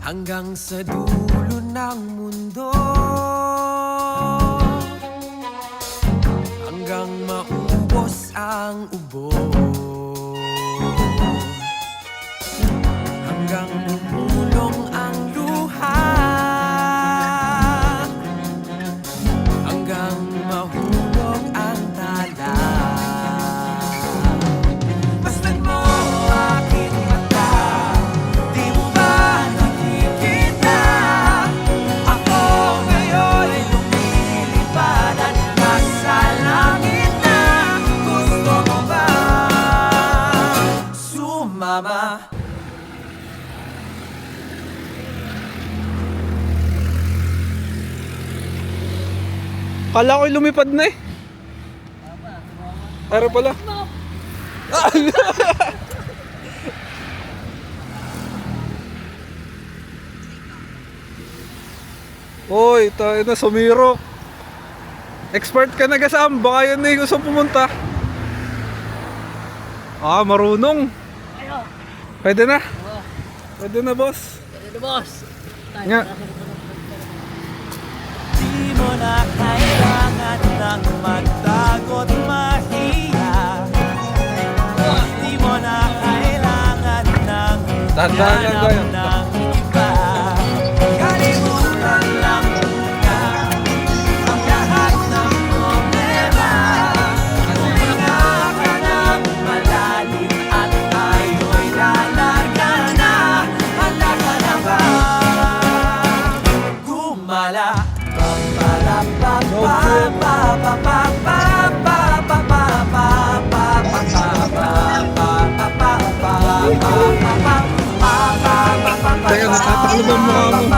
hanggang sa dulo ng mundo, hanggang maubos ang ubo, hanggang bumulong ang luha, hanggang mahulog ang tala. Masdan mo aking mata, di mo ba nakikita? Ako ngayon ay lumilipad at nasa langit na. Gusto mo ba sumama? Kala ko'y lumipad na eh. Pero pala. Oy, tayo na sumiro. Expert ka na gasam, baka yun na yung gusto pumunta. Ah, marunong. Pwede na. Pwede na, boss. Pwede na, boss. Nga. Di mo na kailangan ng magtago't mahiya. Di mo na kailangan ng Dahan-dahan lang tayo. ng iba. Kalimutan lang muna ang lahat ng problema. Huminga ka ng malalim at tayo'y lalaga na. Handa ka na ba gumala? Teka, natataklo ba ang mukha mo?